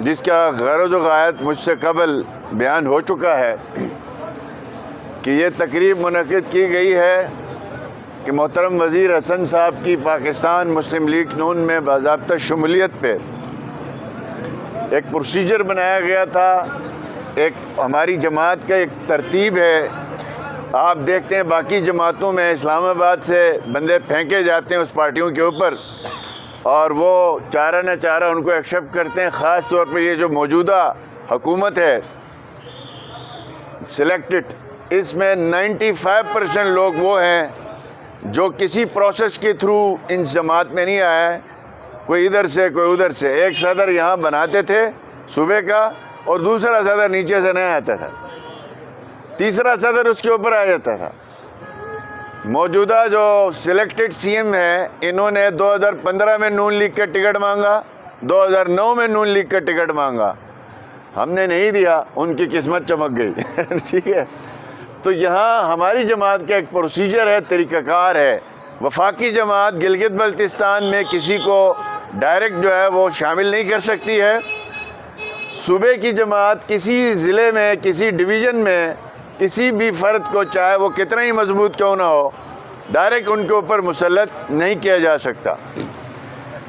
جس کا غرض و غایت مجھ سے قبل بیان ہو چکا ہے کہ یہ تقریب منعقد کی گئی ہے کہ محترم وزیر حسن صاحب کی پاکستان مسلم لیگ نون میں باضابطہ شمولیت پہ ایک پروسیجر بنایا گیا تھا، ایک ہماری جماعت کا ایک ترتیب ہے۔ آپ دیکھتے ہیں باقی جماعتوں میں اسلام آباد سے بندے پھینکے جاتے ہیں اس پارٹیوں کے اوپر، اور وہ چارہ نہ چارہ ان کو ایکسیپٹ کرتے ہیں۔ خاص طور پر یہ جو موجودہ حکومت ہے سلیکٹڈ، اس میں 95% لوگ وہ ہیں جو کسی پروسیس کے تھرو ان جماعت میں نہیں آیا ہے، کوئی ادھر سے کوئی ادھر سے۔ ایک صدر یہاں بناتے تھے صوبے کا اور دوسرا صدر نیچے سے نہیں آتا تھا، تیسرا صدر اس کے اوپر آ جاتا تھا۔ موجودہ جو سلیکٹڈ سی ایم ہے، انہوں نے 2015 میں نون لیگ کا ٹکٹ مانگا، 2009 میں نون لیگ کا ٹکٹ مانگا، ہم نے نہیں دیا، ان کی قسمت چمک گئی ٹھیک ہے۔ تو یہاں ہماری جماعت کا ایک پروسیجر ہے، طریقہ کار ہے۔ وفاقی جماعت گلگت بلتستان میں کسی کو ڈائریکٹ جو ہے وہ شامل نہیں کر سکتی ہے۔ صوبے کی جماعت کسی ضلع میں، کسی ڈویژن میں کسی بھی فرد کو، چاہے وہ کتنا ہی مضبوط کیوں نہ ہو، ڈائریکٹ ان کے اوپر مسلط نہیں کیا جا سکتا۔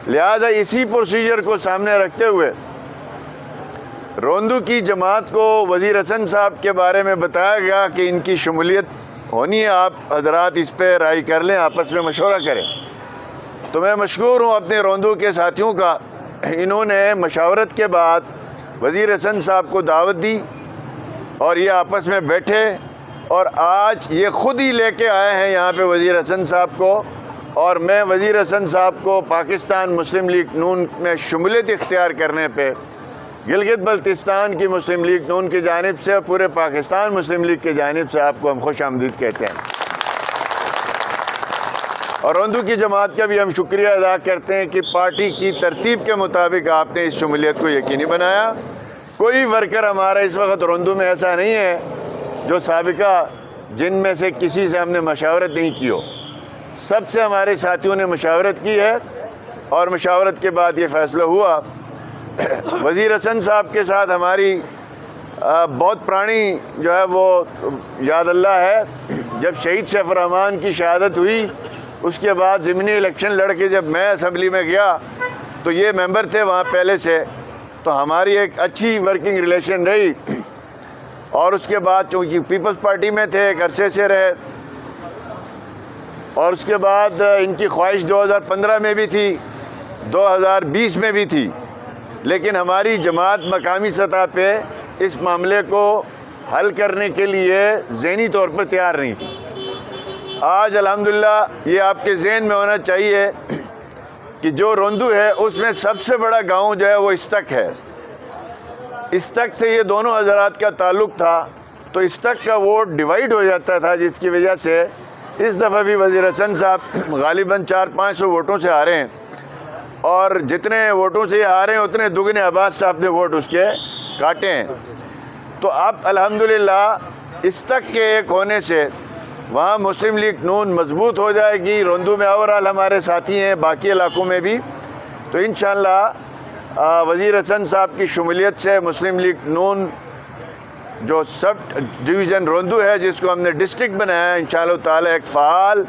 لہذا اسی پروسیجر کو سامنے رکھتے ہوئے روندو کی جماعت کو وزیر حسن صاحب کے بارے میں بتایا گیا کہ ان کی شمولیت ہونی ہے، آپ حضرات اس پہ رائے کر لیں، آپس میں مشورہ کریں۔ تو میں مشکور ہوں اپنے روندو کے ساتھیوں کا، انہوں نے مشاورت کے بعد وزیر حسن صاحب کو دعوت دی اور یہ آپس میں بیٹھے، اور آج یہ خود ہی لے کے آئے ہیں یہاں پہ وزیر حسن صاحب کو، اور میں وزیر حسن صاحب کو پاکستان مسلم لیگ نون میں شمولیت اختیار کرنے پہ گلگت بلتستان کی مسلم لیگ نون کی جانب سے اور پورے پاکستان مسلم لیگ کی جانب سے آپ کو ہم خوش آمدید کہتے ہیں۔ اور روندو کی جماعت کا بھی ہم شکریہ ادا کرتے ہیں کہ پارٹی کی ترتیب کے مطابق آپ نے اس شمولیت کو یقینی بنایا۔ کوئی ورکر ہمارا اس وقت روندو میں ایسا نہیں ہے جو سابقہ جن میں سے کسی سے ہم نے مشاورت نہیں کی ہو، سب سے ہمارے ساتھیوں نے مشاورت کی ہے، اور مشاورت کے بعد یہ فیصلہ ہوا۔ وزیر حسن صاحب کے ساتھ ہماری بہت پرانی جو ہے وہ یاد اللہ ہے، جب شہید سیف الرحمان کی شہادت ہوئی اس کے بعد ضمنی الیکشن لڑ کے جب میں اسمبلی میں گیا تو یہ ممبر تھے وہاں پہلے سے، تو ہماری ایک اچھی ورکنگ ریلیشن رہی، اور اس کے بعد چونکہ پیپلز پارٹی میں تھے ایک عرصے سے رہے، اور اس کے بعد ان کی خواہش 2015 میں بھی تھی، 2020 میں بھی تھی، لیکن ہماری جماعت مقامی سطح پہ اس معاملے کو حل کرنے کے لیے ذہنی طور پر تیار نہیں تھی۔ آج الحمدللہ یہ آپ کے ذہن میں ہونا چاہیے کہ جو روندو ہے اس میں سب سے بڑا گاؤں جو ہے وہ استک ہے۔ استک سے یہ دونوں حضرات کا تعلق تھا، تو استک کا ووٹ ڈیوائیڈ ہو جاتا تھا، جس کی وجہ سے اس دفعہ بھی وزیر حسن صاحب غالباً 400-500 ووٹوں سے ہارے ہیں، اور جتنے ووٹوں سے یہ ہارے ہیں اتنے دگنے عباس صاحب نے ووٹ اس کے کاٹے ہیں۔ تو اب الحمدللہ استک کے ایک ہونے سے وہاں مسلم لیگ نون مضبوط ہو جائے گی۔ روندو میں اوورال ہمارے ساتھی ہیں، باقی علاقوں میں بھی، تو انشاءاللہ وزیر حسن صاحب کی شمولیت سے مسلم لیگ نون جو سب ڈویژن روندو ہے، جس کو ہم نے ڈسٹرکٹ بنایا ہے، انشاءاللہ تعالی ایک فعال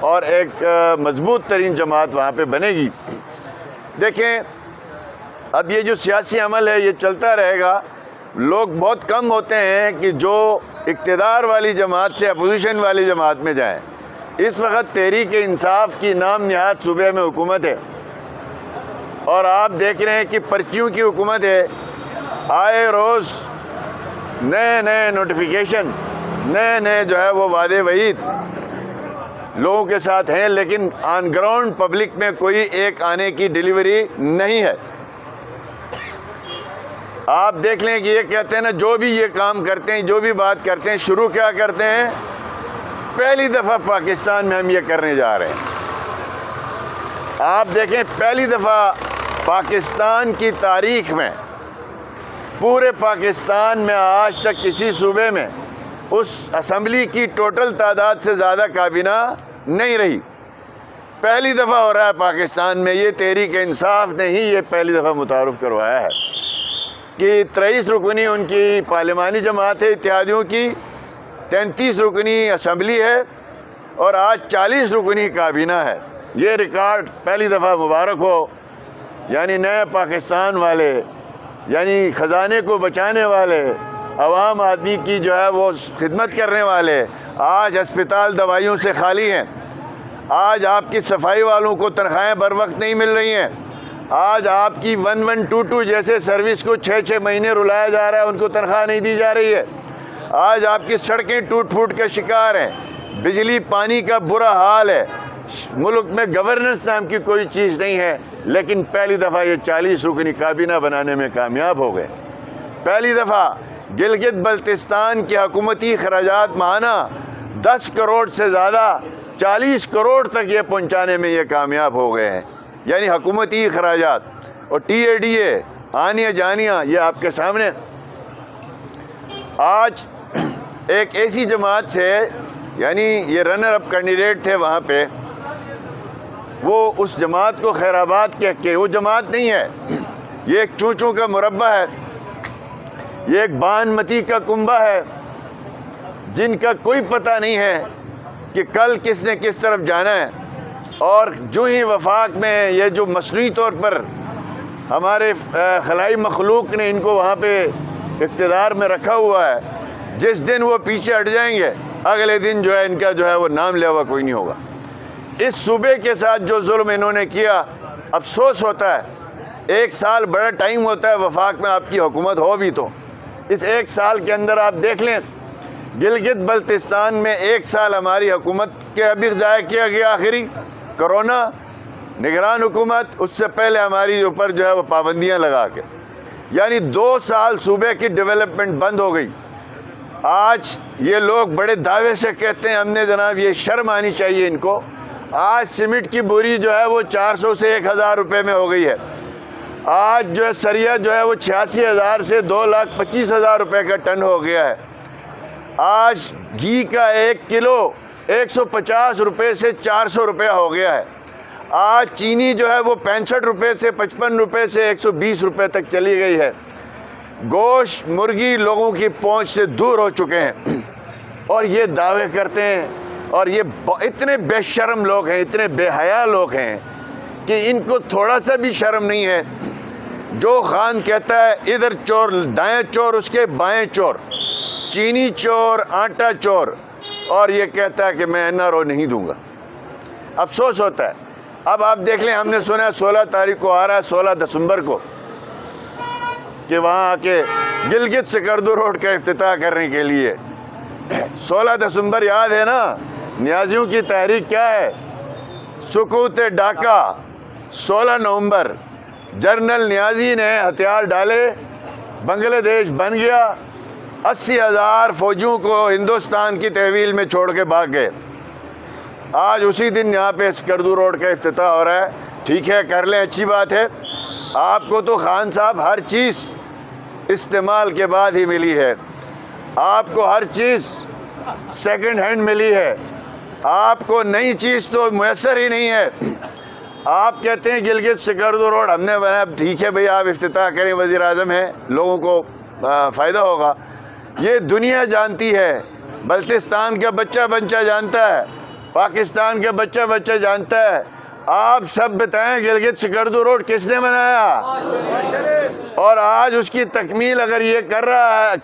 اور ایک مضبوط ترین جماعت وہاں پہ بنے گی۔ دیکھیں اب یہ جو سیاسی عمل ہے یہ چلتا رہے گا۔ لوگ بہت کم ہوتے ہیں کہ جو اقتدار والی جماعت سے اپوزیشن والی جماعت میں جائیں۔ اس وقت تحریک انصاف کی نام نہاد صوبے میں حکومت ہے، اور آپ دیکھ رہے ہیں کہ پرچیوں کی حکومت ہے، آئے روز نئے نئے نوٹیفیکیشن، نئے جو ہے وہ وعدے وعید لوگوں کے ساتھ ہیں، لیکن آن گراؤنڈ پبلک میں کوئی ایک آنے کی ڈیلیوری نہیں ہے۔ آپ دیکھ لیں کہ یہ کہتے ہیں نا، جو بھی یہ کام کرتے ہیں، جو بھی بات کرتے ہیں، شروع کیا کرتے ہیں؟ پہلی دفعہ پاکستان میں ہم یہ کرنے جا رہے ہیں۔ آپ دیکھیں پہلی دفعہ پاکستان کی تاریخ میں، پورے پاکستان میں آج تک کسی صوبے میں اس اسمبلی کی ٹوٹل تعداد سے زیادہ کابینہ نہیں رہی۔ پہلی دفعہ ہو رہا ہے پاکستان میں، یہ تحریک انصاف نے ہی یہ پہلی دفعہ متعارف کروایا ہے۔ کہ 23 رکنی ان کی پارلیمانی جماعت ہے اتحادیوں کی، 33 رکنی اسمبلی ہے، اور آج 40 رکنی کابینہ ہے۔ یہ ریکارڈ پہلی دفعہ مبارک ہو، یعنی نئے پاکستان والے، یعنی خزانے کو بچانے والے، عوام آدمی کی جو ہے وہ خدمت کرنے والے، آج ہسپتال دوائیوں سے خالی ہیں، آج آپ کی صفائی والوں کو تنخواہیں بر وقت نہیں مل رہی ہیں، آج آپ کی 1122 جیسے سروس کو 6 مہینے رلایا جا رہا ہے، ان کو تنخواہ نہیں دی جا رہی ہے، آج آپ کی سڑکیں ٹوٹ پھوٹ کا شکار ہیں، بجلی پانی کا برا حال ہے، ملک میں گورننس نام کی کوئی چیز نہیں ہے، لیکن پہلی دفعہ یہ 40 رکنی کابینہ بنانے میں کامیاب ہو گئے۔ پہلی دفعہ گلگت بلتستان کے حکومتی اخراجات ماہانہ 10 کروڑ سے زیادہ 40 کروڑ تک یہ پہنچانے میں یہ کامیاب ہو گئے ہیں، یعنی حکومتی اخراجات۔ اور TADA آنیا جانیہ یہ آپ کے سامنے۔ آج ایک ایسی جماعت سے، یعنی یہ رنر اپ کینڈیڈیٹ تھے وہاں پہ، وہ اس جماعت کو خیر آباد کہہ کے، وہ جماعت نہیں ہے، یہ ایک چونچوں کا مربع ہے، یہ ایک بان متی کا کنبہ ہے، جن کا کوئی پتہ نہیں ہے کہ کل کس نے کس طرف جانا ہے۔ اور جو ہی وفاق میں یہ جو مصنوعی طور پر ہمارے خلائی مخلوق نے ان کو وہاں پہ اقتدار میں رکھا ہوا ہے، جس دن وہ پیچھے ہٹ جائیں گے، اگلے دن جو ہے ان کا جو ہے وہ نام لیا ہوا کوئی نہیں ہوگا۔ اس صوبے کے ساتھ جو ظلم انہوں نے کیا، افسوس ہوتا ہے۔ 1 سال بڑا ٹائم ہوتا ہے وفاق میں آپ کی حکومت ہو بھی تو، اس 1 سال کے اندر آپ دیکھ لیں، گلگت بلتستان میں 1 سال ہماری حکومت کے ابھی ضائع کیا گیا، آخری کرونا نگران حکومت، اس سے پہلے ہماری اوپر جو ہے وہ پابندیاں لگا کے، یعنی 2 سال صوبے کی ڈیولپمنٹ بند ہو گئی۔ آج یہ لوگ بڑے دعوے سے کہتے ہیں ہم نے، جناب یہ شرم آنی چاہیے ان کو، آج سیمنٹ کی بوری جو ہے وہ 400 سے 1000 روپے میں ہو گئی ہے، آج جو ہے سریا جو ہے وہ 86,000 سے 2,25,000 روپے کا ٹن ہو گیا ہے، آج گھی کا 1 کلو 150 روپے سے 400 روپے ہو گیا ہے، آج چینی جو ہے وہ 65 روپے سے 55 روپے سے 120 روپے تک چلی گئی ہے، گوشت مرغی لوگوں کی پہنچ سے دور ہو چکے ہیں، اور یہ دعوے کرتے ہیں، اور یہ اتنے بے شرم لوگ ہیں، اتنے بے حیا لوگ ہیں کہ ان کو تھوڑا سا بھی شرم نہیں ہے۔ جو خان کہتا ہے ادھر چور دائیں چور اس کے بائیں چور، چینی چور آٹا چور، اور یہ کہتا ہے کہ میں NRO نہیں دوں گا۔ افسوس ہوتا ہے۔ اب آپ دیکھ لیں، ہم نے سنا ہے 16 تاریخ کو آ رہا ہے، 16 دسمبر کو، کہ وہاں آ کے گلگت سکردو روڈ کا افتتاح کرنے کے لیے 16 دسمبر یاد ہے نا، نیازیوں کی تحریک کیا ہے، سکوت ڈھاکہ۔ 16 نومبر جنرل نیازی نے ہتھیار ڈالے، بنگلہ دیش بن گیا، 80,000 فوجیوں کو ہندوستان کی تحویل میں چھوڑ کے بھاگ گئے۔ آج اسی دن یہاں پہ سکردو روڈ کا افتتاح ہو رہا ہے، ٹھیک ہے کر لیں، اچھی بات ہے۔ آپ کو تو خان صاحب ہر چیز استعمال کے بعد ہی ملی ہے، آپ کو ہر چیز سیکنڈ ہینڈ ملی ہے، آپ کو نئی چیز تو میسر ہی نہیں ہے۔ آپ کہتے ہیں گلگت سکردو روڈ ہم نے بنایا، ٹھیک ہے بھئی آپ افتتاح کریں، وزیر اعظم ہیں، لوگوں کو فائدہ ہوگا۔ یہ دنیا جانتی ہے، بلتستان کا بچہ بچہ جانتا ہے، پاکستان کا بچہ بچہ جانتا ہے۔ آپ سب بتائیں گلگت سکردو روڈ کس نے بنایا؟ اور آج اس کی تکمیل اگر یہ کر رہا ہے،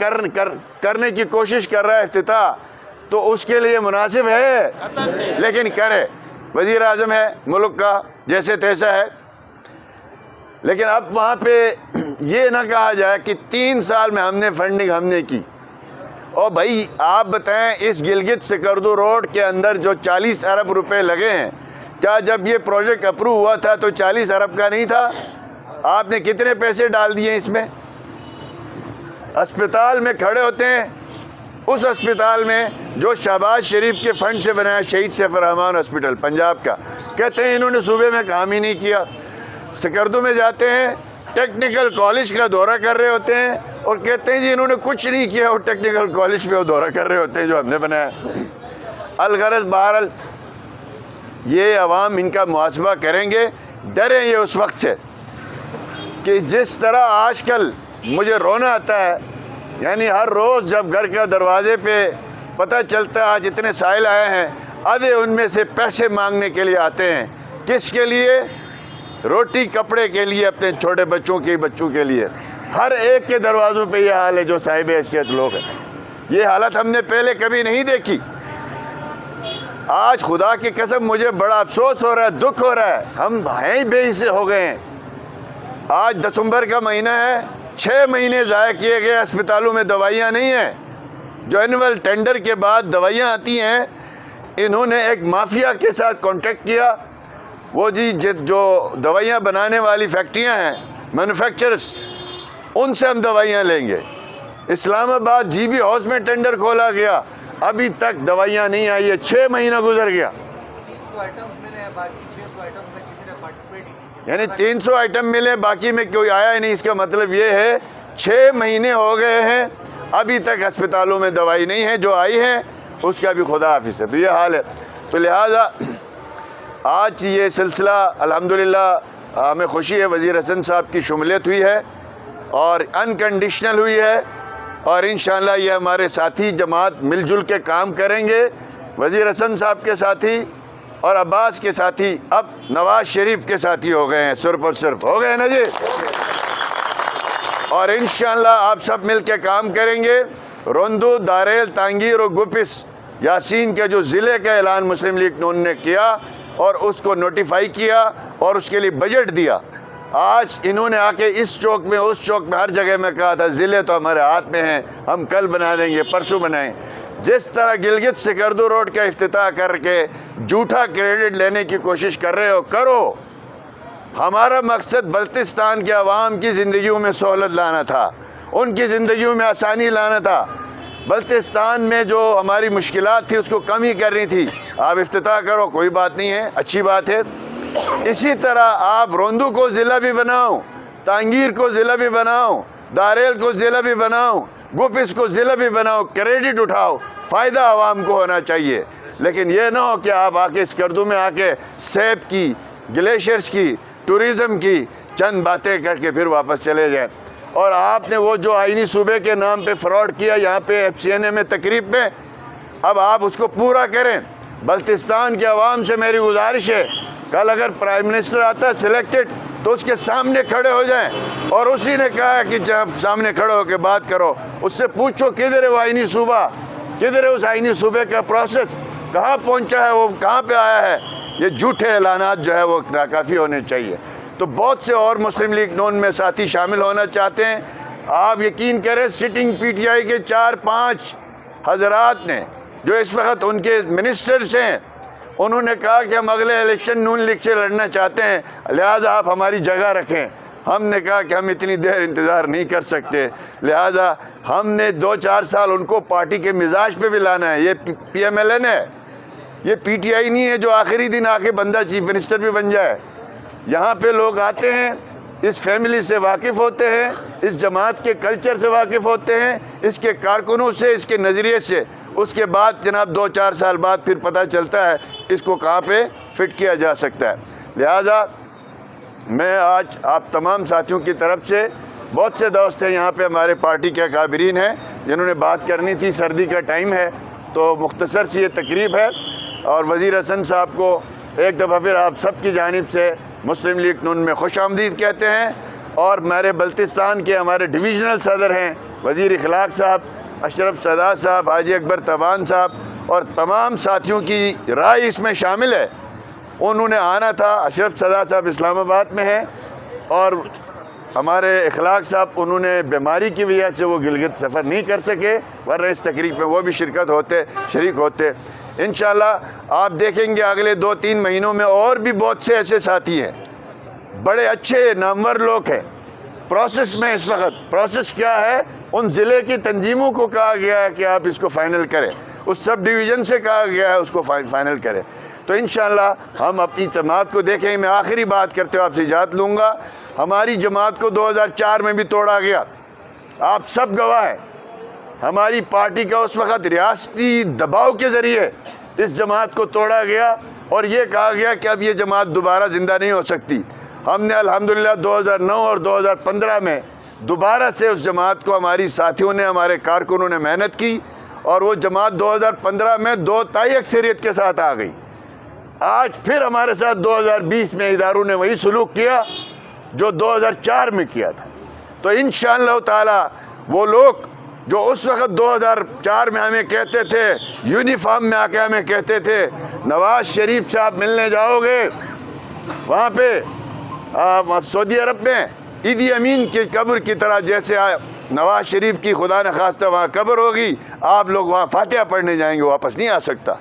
کرنے کی کوشش کر رہا ہے افتتاح، تو اس کے لیے مناسب ہے، لیکن کرے۔ وزیر اعظم ہے ملک کا، جیسے تیسا ہے، لیکن اب وہاں پہ یہ نہ کہا جائے کہ 3 سال میں ہم نے فنڈنگ ہم نے کی۔ اور بھائی آپ بتائیں، اس گلگت سکردو روڈ کے اندر جو 40 ارب روپے لگے ہیں، کیا جب یہ پروجیکٹ اپروو ہوا تھا تو 40 ارب کا نہیں تھا؟ آپ نے کتنے پیسے ڈال دیے اس میں؟ اسپتال میں کھڑے ہوتے ہیں، اس اسپتال میں جو شہباز شریف کے فنڈ سے بنایا، شہید سیف الرحمان ہاسپٹل پنجاب کا، کہتے ہیں انہوں نے صوبے میں کام ہی نہیں کیا۔ سکردو میں جاتے ہیں، ٹیکنیکل کالج کا دورہ کر رہے ہوتے ہیں، اور کہتے ہیں جی انہوں نے کچھ نہیں کیا، اور ٹیکنیکل کالج پہ وہ دورہ کر رہے ہوتے ہیں جو ہم نے بنایا۔ الغرض بہرحال یہ عوام ان کا محاسبہ کریں گے۔ ڈریں یہ اس وقت سے کہ جس طرح آج کل مجھے رونا آتا ہے. یعنی ہر روز جب گھر کے دروازے پہ پتہ چلتا ہے آج اتنے سائل آئے ہیں, آدھے ان میں سے پیسے مانگنے کے لیے آتے ہیں. کس کے لیے؟ روٹی کپڑے کے لیے, اپنے چھوٹے بچوں کے لیے. ہر ایک کے دروازوں پہ یہ حال ہے جو صاحب حیثیت لوگ ہیں. یہ حالت ہم نے پہلے کبھی نہیں دیکھی. آج خدا کی قسم مجھے بڑا افسوس ہو رہا ہے, دکھ ہو رہا ہے. ہم ہیں بے حصے ہو گئے ہیں. آج دسمبر کا مہینہ ہے, 6 مہینے ضائع کیے گئے. اسپتالوں میں دوائیاں نہیں ہیں. جو اینول ٹینڈر کے بعد دوائیاں آتی ہیں, انہوں نے ایک مافیا کے ساتھ کانٹیکٹ کیا. وہ جو دوائیاں بنانے والی فیکٹریاں ہیں, مینوفیکچررز, ان سے ہم دوائیاں لیں گے. اسلام آباد جی بی ہاؤس میں ٹینڈر کھولا گیا, ابھی تک دوائیاں نہیں آئی ہے. 6 مہینہ گزر گیا. یعنی 300 آئٹم ملے, باقی میں کوئی آیا ہی نہیں. اس کا مطلب یہ ہے 6 مہینے ہو گئے ہیں, ابھی تک اسپتالوں میں دوائی نہیں ہے. جو آئی ہے اس کا بھی خدا حافظ ہے. تو یہ حال ہے. تو لہٰذا آج یہ سلسلہ الحمدللہ ہمیں خوشی ہے, وزیر حسن صاحب کی شمولیت ہوئی ہے اور انکنڈیشنل ہوئی ہے. اور انشاءاللہ یہ ہمارے ساتھی جماعت مل جل کے کام کریں گے. وزیر حسن صاحب کے ساتھی اور عباس کے ساتھی اب نواز شریف کے ساتھی ہو گئے ہیں, صرف اور صرف ہو گئے ہیں نا جی. اور انشاءاللہ آپ سب مل کے کام کریں گے. روندو, داریل, تانگیر اور گپس یاسین کے جو ضلع کا اعلان مسلم لیگ نون نے کیا اور اس کو نوٹیفائی کیا اور اس کے لیے بجٹ دیا. آج انہوں نے آ کے اس چوک میں اس چوک میں ہر جگہ میں کہا تھا ضلع تو ہمارے ہاتھ میں ہیں, ہم کل بنا دیں گے, پرسوں بنائیں. جس طرح گلگت سکردو روڈ کا افتتاح کر کے جھوٹا کریڈٹ لینے کی کوشش کر رہے ہو, کرو. ہمارا مقصد بلتستان کے عوام کی زندگیوں میں سہولت لانا تھا, ان کی زندگیوں میں آسانی لانا تھا. بلتستان میں جو ہماری مشکلات تھی اس کو کم ہی کرنی تھی. آپ افتتاح کرو, کوئی بات نہیں ہے, اچھی بات ہے. اسی طرح آپ روندو کو ضلع بھی بناؤ, تانگیر کو ضلع بھی بناؤ, داریل کو ضلع بھی بناؤ, گپس کو ضلع بھی بناؤ. کریڈٹ اٹھاؤ, فائدہ عوام کو ہونا چاہیے. لیکن یہ نہ ہو کہ آپ آ کے سکردو میں آ کے سیب کی, گلیشیئرز کی, ٹوریزم کی چند باتیں کر کے پھر واپس چلے جائیں. اور آپ نے وہ جو آئینی صوبے کے نام پہ فراڈ کیا یہاں پہ FCNA میں تقریب میں, اب آپ اس کو پورا کریں. بلتستان کے عوام سے میری گزارش ہے, کل اگر پرائم منسٹر آتا ہے سلیکٹڈ تو اس کے سامنے کھڑے ہو جائیں. اور اسی نے کہا ہے کہ جب سامنے کھڑے ہو کے بات کرو, اس سے پوچھو کدھر ہے وہ آئینی صوبہ, کدھر ہے اس آئینی صوبے کا پروسیس, کہاں پہنچا ہے وہ, کہاں پہ آیا ہے. یہ جھوٹے اعلانات جو ہے وہ ناکافی ہونے چاہیے. تو بہت سے اور مسلم لیگ نون میں ساتھی شامل ہونا چاہتے ہیں. آپ یقین کریں سٹنگ PTI کے 4-5 حضرات نے جو اس وقت ان کے منسٹرز ہیں, انہوں نے کہا کہ ہم اگلے الیکشن نون لیگ سے لڑنا چاہتے ہیں, لہٰذا آپ ہماری جگہ رکھیں. ہم نے کہا کہ ہم اتنی دیر انتظار نہیں کر سکتے, لہٰذا ہم نے 2-4 سال ان کو پارٹی کے مزاج پہ بھی لانا ہے. یہ PMLN ہے, یہ PTI نہیں ہے جو آخری دن آ کے بندہ چیف منسٹر بھی بن جائے. یہاں پہ لوگ آتے ہیں, اس فیملی سے واقف ہوتے ہیں, اس جماعت کے کلچر سے واقف ہوتے ہیں, اس کے کارکنوں سے, اس کے نظریے سے. اس کے بعد جناب 2-4 سال بعد پھر پتہ چلتا ہے اس کو کہاں پہ فٹ کیا جا سکتا ہے. لہٰذا میں آج آپ تمام ساتھیوں کی طرف سے, بہت سے دوست ہیں یہاں پہ ہمارے پارٹی کے اکابرین ہیں جنہوں نے بات کرنی تھی, سردی کا ٹائم ہے تو مختصر سی یہ تقریب ہے. اور وزیر حسن صاحب کو ایک دفعہ پھر آپ سب کی جانب سے مسلم لیگ نون میں خوش آمدید کہتے ہیں. اور میرے بلتستان کے ہمارے ڈویژنل صدر ہیں وزیر اخلاق صاحب, اشرف سادات صاحب, حاجی اکبر تبان صاحب, اور تمام ساتھیوں کی رائے اس میں شامل ہے. انہوں نے آنا تھا. اشرف سادات صاحب اسلام آباد میں ہیں اور ہمارے اخلاق صاحب انہوں نے بیماری کی وجہ سے وہ گلگت سفر نہیں کر سکے, ورنہ اس تقریب میں وہ بھی شریک ہوتے. انشاءاللہ آپ دیکھیں گے اگلے 2-3 مہینوں میں اور بھی بہت سے ایسے ساتھی ہیں, بڑے اچھے نامور لوگ ہیں. پروسیس میں اس وقت پروسیس کیا ہے, ان ضلع کی تنظیموں کو کہا گیا ہے کہ آپ اس کو فائنل کریں, اس سب ڈویژن سے کہا گیا ہے اس کو فائنل کریں. تو انشاءاللہ ہم اپنی جماعت کو دیکھیں. میں آخری بات کرتے ہوئے آپ سے اجازت لوں گا. ہماری جماعت کو 2004 میں بھی توڑا گیا, آپ سب گواہ ہیں. ہماری پارٹی کا اس وقت ریاستی دباؤ کے ذریعے اس جماعت کو توڑا گیا اور یہ کہا گیا کہ اب یہ جماعت دوبارہ زندہ نہیں ہو سکتی. ہم نے الحمدللہ 2009 اور 2015 میں دوبارہ سے اس جماعت کو ہماری ساتھیوں نے، ہمارے کارکنوں نے محنت کی اور وہ جماعت 2015 میں 2 اکثریت کے ساتھ آ گئی۔ آج پھر ہمارے ساتھ 2020 میں اداروں نے وہی سلوک کیا جو 2004 میں کیا تھا۔ تو انشاءاللہ تعالی وہ لوگ جو اس وقت 2004 میں ہمیں کہتے تھے، یونیفارم میں آ کے ہمیں کہتے تھے نواز شریف سے آپ ملنے جاؤ گے، وہاں پہ سعودی عرب میں عیدی امین کی قبر کی طرح جیسے نواز شریف کی خدا نخواستہ وہاں قبر ہوگی، آپ لوگ وہاں فاتحہ پڑھنے جائیں گے، واپس نہیں آ سکتا۔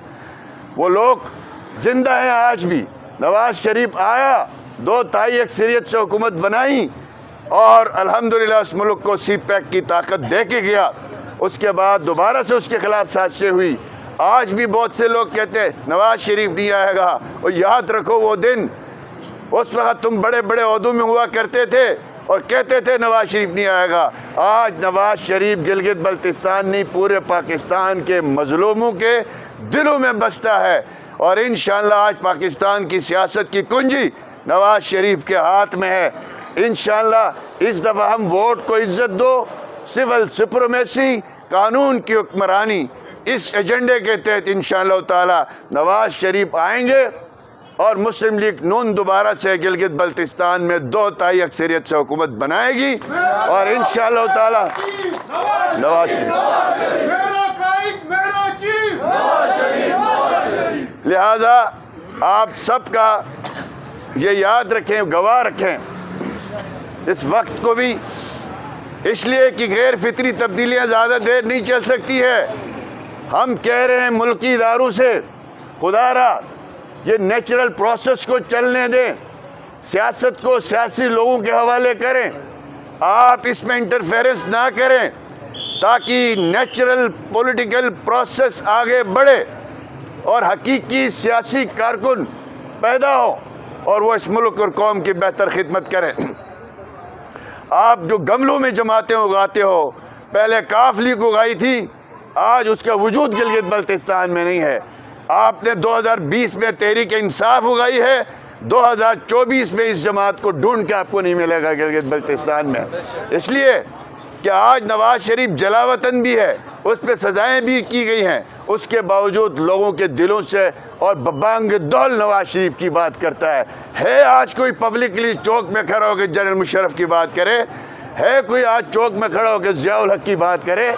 وہ لوگ زندہ ہیں آج بھی۔ نواز شریف آیا، 2 تہائی اکثریت سے حکومت بنائی اور الحمدللہ اس ملک کو سی پیک کی طاقت دے کے گیا۔ اس کے بعد دوبارہ سے اس کے خلاف سازشیں ہوئی۔ آج بھی بہت سے لوگ کہتے ہیں نواز شریف نہیں آئے گا، اور یاد رکھو وہ دن، اس وقت تم بڑے بڑے عہدوں میں ہوا کرتے تھے اور کہتے تھے نواز شریف نہیں آئے گا۔ آج نواز شریف گلگت بلتستان نہیں، پورے پاکستان کے مظلوموں کے دلوں میں بستا ہے، اور انشاءاللہ آج پاکستان کی سیاست کی کنجی نواز شریف کے ہاتھ میں ہے۔ انشاءاللہ اس دفعہ ہم ووٹ کو عزت دو، سول سپریمیسی، قانون کی حکمرانی، اس ایجنڈے کے تحت انشاءاللہ تعالی نواز شریف آئیں گے اور مسلم لیگ نون دوبارہ سے گلگت بلتستان میں 2 تہائی اکثریت سے حکومت بنائے گی، اور انشاءاللہ تعالی نواز شریف، لہذا آپ سب کا یہ یاد رکھیں، گواہ رکھیں اس وقت کو بھی، اس لیے کہ غیر فطری تبدیلیاں زیادہ دیر نہیں چل سکتی ہے۔ ہم کہہ رہے ہیں ملکی اداروں سے خدا را یہ نیچرل پروسیس کو چلنے دیں، سیاست کو سیاسی لوگوں کے حوالے کریں، آپ اس میں انٹرفیرنس نہ کریں تاکہ نیچرل پولیٹیکل پروسیس آگے بڑھے اور حقیقی سیاسی کارکن پیدا ہو اور وہ اس ملک اور قوم کی بہتر خدمت کریں۔ آپ جو گملوں میں جماعتیں اگاتے ہو، پہلے کاف لیگ اگائی تھی، آج اس کا وجود گلگت بلتستان میں نہیں ہے۔ آپ نے 2020 میں تحریک انصاف اگائی ہے، 2024 میں اس جماعت کو ڈھونڈ کے آپ کو نہیں ملے گا گلگت بلتستان میں، اس لیے کہ آج نواز شریف جلا وطن بھی ہے، اس پہ سزائیں بھی کی گئی ہیں، اس کے باوجود لوگوں کے دلوں سے اور ببانگ دول نواز شریف کی بات کرتا ہے آج کوئی پبلکلی چوک میں کھڑا ہو کے جنرل مشرف کی بات کرے، ہے کوئی آج چوک میں کھڑا ہو کے ضیاء الحق کی بات کرے؟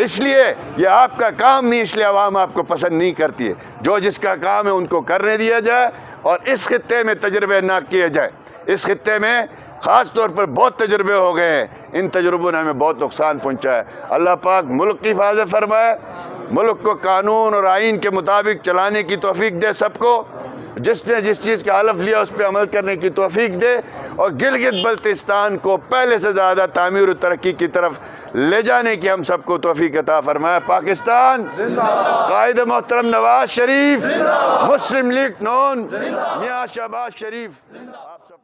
اس لیے یہ آپ کا کام نہیں، اس لیے عوام آپ کو پسند نہیں کرتی ہے۔ جو جس کا کام ہے ان کو کرنے دیا جائے اور اس خطے میں تجربے نہ کیے جائیں۔ اس خطے میں خاص طور پر بہت تجربے ہو گئے ہیں، ان تجربوں نے ہمیں بہت نقصان پہنچا ہے۔ اللہ پاک ملک کی حفاظت فرمائے، ملک کو قانون اور آئین کے مطابق چلانے کی توفیق دے، سب کو جس نے جس چیز کا حلف لیا اس پہ عمل کرنے کی توفیق دے، اور گلگت بلتستان کو پہلے سے زیادہ تعمیر و ترقی کی طرف لے جانے کی ہم سب کو توفیق عطا فرمائے۔ پاکستان قائد محترم نواز شریف، مسلم لیگ نون میاں شہباز شریف، آپ سب